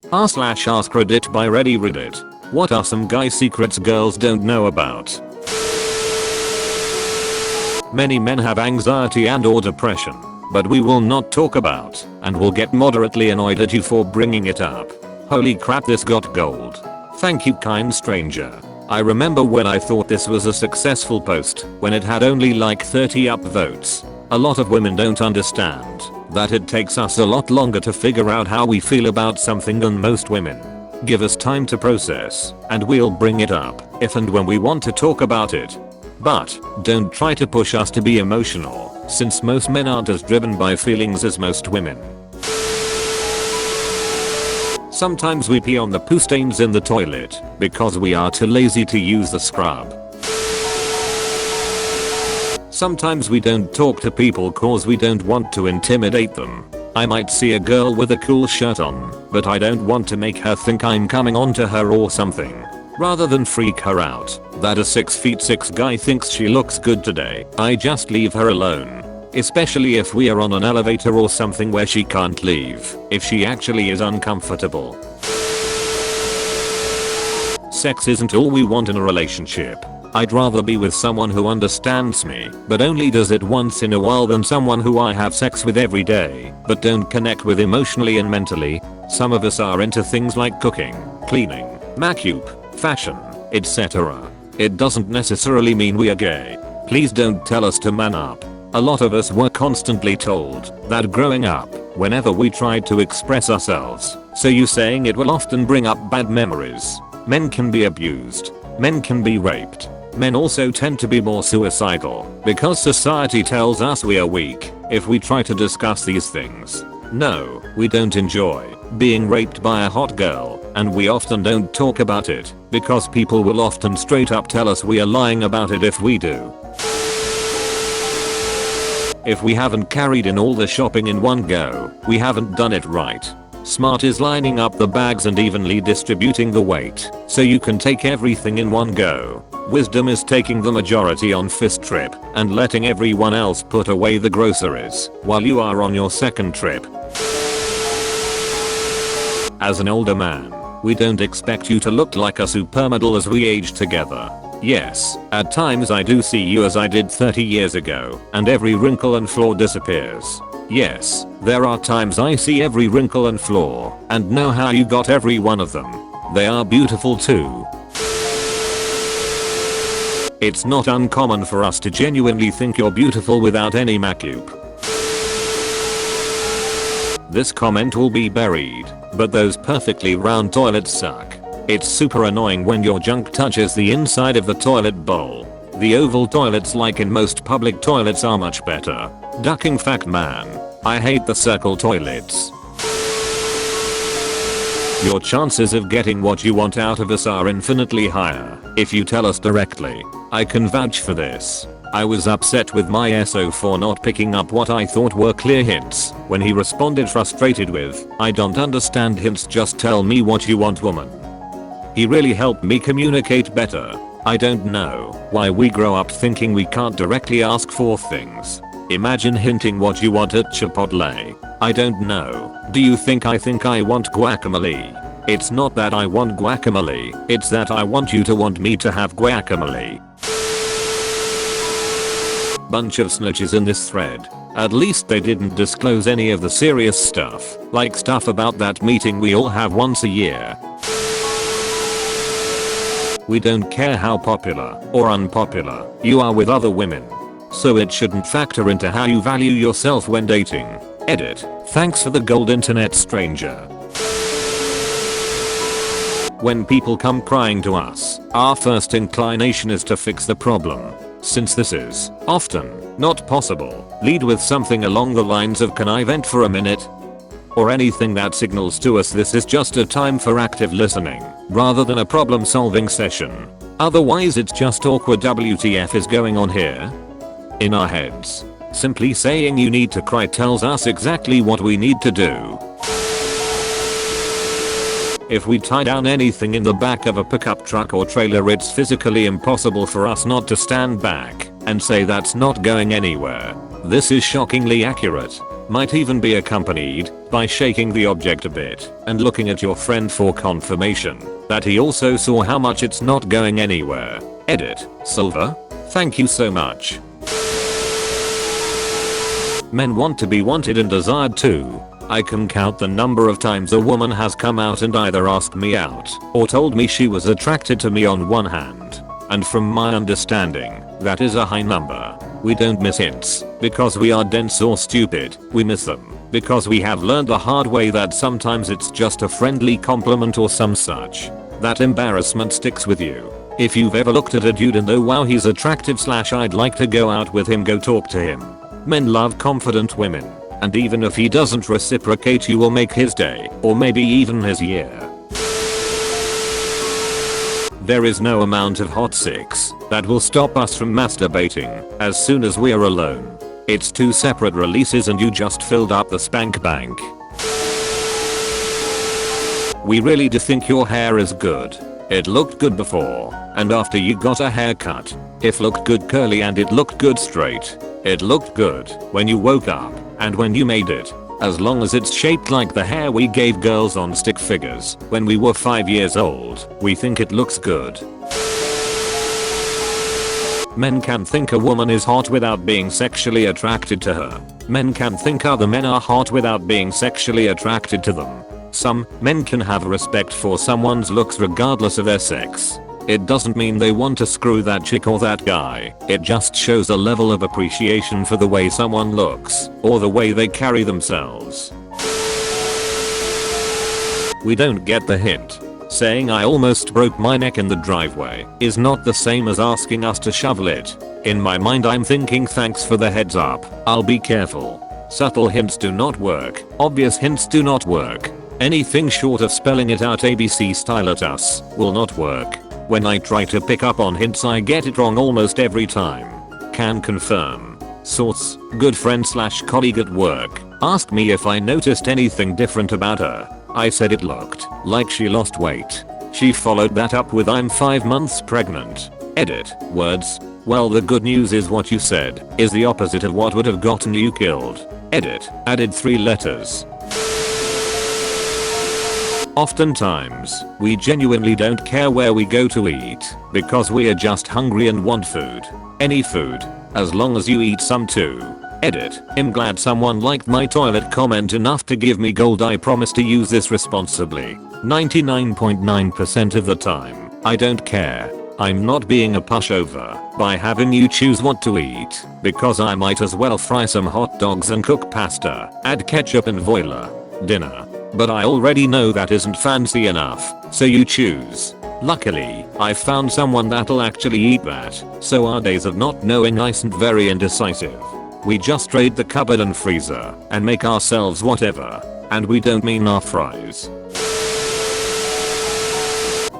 /AskReddit by Reddit. What are some guy secrets girls don't know about? Many men have anxiety and or depression, but we will not talk about and will get moderately annoyed at you for bringing it up. Holy crap, this got gold. Thank you, kind stranger. I remember when I thought this was a successful post when it had only like 30 upvotes. A lot of women don't understand that it takes us a lot longer to figure out how we feel about something than most women. Give us time to process and we'll bring it up if and when we want to talk about it. But don't try to push us to be emotional, since most men aren't as driven by feelings as most women. Sometimes we pee on the poo stains in the toilet because we are too lazy to use the scrub. Sometimes we don't talk to people cause we don't want to intimidate them. I might see a girl with a cool shirt on, but I don't want to make her think I'm coming on to her or something. Rather than freak her out that a 6'6" guy thinks she looks good today, I just leave her alone. Especially if we are on an elevator or something where she can't leave if she actually is uncomfortable. Sex isn't all we want in a relationship. I'd rather be with someone who understands me but only does it once in a while than someone who I have sex with every day but don't connect with emotionally and mentally. Some of us are into things like cooking, cleaning, makeup, fashion, etc. It doesn't necessarily mean we are gay. Please don't tell us to man up. A lot of us were constantly told that growing up whenever we tried to express ourselves, so you saying it will often bring up bad memories. Men can be abused. Men can be raped. Men also tend to be more suicidal because society tells us we are weak if we try to discuss these things. No, we don't enjoy being raped by a hot girl, and we often don't talk about it because people will often straight up tell us we are lying about it if we do. If we haven't carried in all the shopping in one go, we haven't done it right. Smart is lining up the bags and evenly distributing the weight so you can take everything in one go. Wisdom is taking the majority on first trip and letting everyone else put away the groceries while you are on your second trip. As an older man, we don't expect you to look like a supermodel as we age together. Yes, at times I do see you as I did 30 years ago and every wrinkle and flaw disappears. Yes, there are times I see every wrinkle and flaw and know how you got every one of them. They are beautiful too. It's not uncommon for us to genuinely think you're beautiful without any makeup. This comment will be buried, but those perfectly round toilets suck. It's super annoying when your junk touches the inside of the toilet bowl. The oval toilets like in most public toilets are much better. Ducking fact man. I hate the circle toilets. Your chances of getting what you want out of us are infinitely higher if you tell us directly. I can vouch for this. I was upset with my SO for not picking up what I thought were clear hints when he responded frustrated with, "I don't understand hints, just tell me what you want, woman." He really helped me communicate better. I don't know why we grow up thinking we can't directly ask for things. Imagine hinting what you want at Chipotle. I don't know. Do you think I want guacamole? It's not that I want guacamole, it's that I want you to want me to have guacamole. Bunch of snitches in this thread. At least they didn't disclose any of the serious stuff, like stuff about that meeting we all have once a year. We don't care how popular or unpopular you are with other women, so it shouldn't factor into how you value yourself when dating. Edit. Thanks for the gold, internet stranger. When people come crying to us, our first inclination is to fix the problem. Since this is often not possible, lead with something along the lines of, "Can I vent for a minute?" or anything that signals to us this is just a time for active listening rather than a problem solving session. Otherwise it's just awkward WTF is going on here in our heads. Simply saying you need to cry tells us exactly what we need to do. If we tie down anything in the back of a pickup truck or trailer, it's physically impossible for us not to stand back and say that's not going anywhere. This is shockingly accurate. might even be accompanied by shaking the object a bit and looking at your friend for confirmation that he also saw how much it's not going anywhere. Edit. Silver? Thank you so much. Men want to be wanted and desired too. I can count the number of times a woman has come out and either asked me out or told me she was attracted to me on one hand. And from my understanding, that is a high number. We don't miss hints because we are dense or stupid. We miss them because we have learned the hard way that sometimes it's just a friendly compliment or some such. That embarrassment sticks with you. If you've ever looked at a dude and oh wow he's attractive / I'd like to go out with him, go talk to him. Men love confident women. And even if he doesn't reciprocate, you will make his day, or maybe even his year. There is no amount of hot sex that will stop us from masturbating as soon as we are alone. It's 2 separate releases and you just filled up the spank bank. We really do think your hair is good. It looked good before and after you got a haircut. It looked good curly and it looked good straight. It looked good when you woke up and when you made it. As long as it's shaped like the hair we gave girls on stick figures when we were 5 years old, we think it looks good. Men can think a woman is hot without being sexually attracted to her. Men can think other men are hot without being sexually attracted to them. Some men can have respect for someone's looks regardless of their sex. It doesn't mean they want to screw that chick or that guy. It just shows a level of appreciation for the way someone looks or the way they carry themselves. We don't get the hint. Saying I almost broke my neck in the driveway is not the same as asking us to shovel it. In my mind I'm thinking thanks for the heads up, I'll be careful. Subtle hints do not work. Obvious hints do not work. Anything short of spelling it out ABC style at us will not work. When I try to pick up on hints I get it wrong almost every time. Can confirm. Source, good friend / colleague at work, asked me if I noticed anything different about her. I said it looked like she lost weight. She followed that up with I'm 5 months pregnant. Edit. Words. Well, the good news is what you said is the opposite of what would have gotten you killed. Edit. Added 3 letters. Oftentimes, we genuinely don't care where we go to eat because we are just hungry and want food. Any food, as long as you eat some too. Edit. I'm glad someone liked my toilet comment enough to give me gold. I promise to use this responsibly. 99.9% of the time, I don't care. I'm not being a pushover by having you choose what to eat because I might as well fry some hot dogs and cook pasta, add ketchup and voila. Dinner. But I already know that isn't fancy enough, so you choose. Luckily, I found someone that'll actually eat that, so our days of not knowing isn't very indecisive. We just raid the cupboard and freezer and make ourselves whatever, and we don't mean our fries.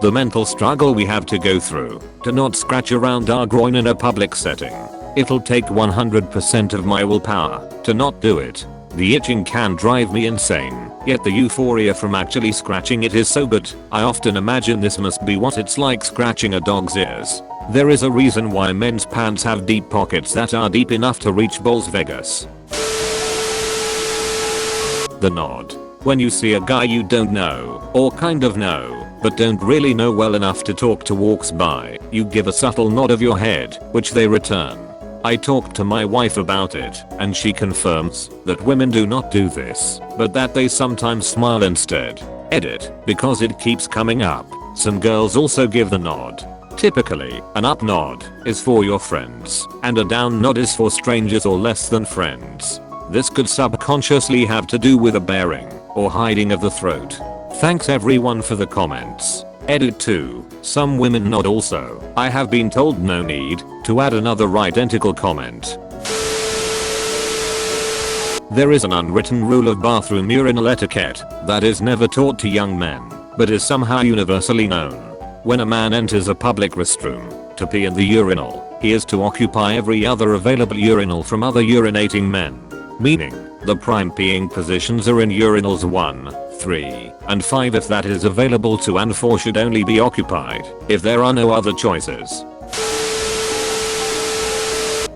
The mental struggle we have to go through to not scratch around our groin in a public setting. It'll take 100% of my willpower to not do it. The itching can drive me insane, yet the euphoria from actually scratching it is so good. I often imagine this must be what it's like scratching a dog's ears. There is a reason why men's pants have deep pockets that are deep enough to reach balls. Vegas. The nod. When you see a guy you don't know, or kind of know, but don't really know well enough to talk to walks by, you give a subtle nod of your head, which they return. I talked to my wife about it, and she confirms that women do not do this, but that they sometimes smile instead. Edit. Because it keeps coming up, some girls also give the nod. Typically, an up nod is for your friends, and a down nod is for strangers or less than friends. This could subconsciously have to do with a baring or hiding of the throat. Thanks everyone for the comments. Edit 2. Some women nod also. I have been told no need to add another identical comment. There is an unwritten rule of bathroom urinal etiquette that is never taught to young men, but is somehow universally known. When a man enters a public restroom to pee in the urinal, he is to occupy every other available urinal from other urinating men. Meaning, the prime peeing positions are in urinals 1, 3, and 5 if that is available to, and 4 should only be occupied if there are no other choices.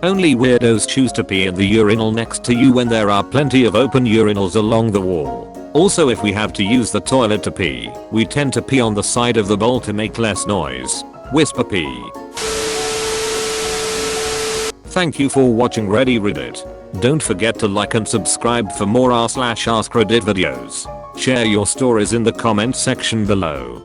Only weirdos choose to pee in the urinal next to you when there are plenty of open urinals along the wall. Also, if we have to use the toilet to pee, we tend to pee on the side of the bowl to make less noise. Whisper pee. Thank you for watching Reddit. Don't forget to like and subscribe for more r/AskReddit videos. Share your stories in the comments section below.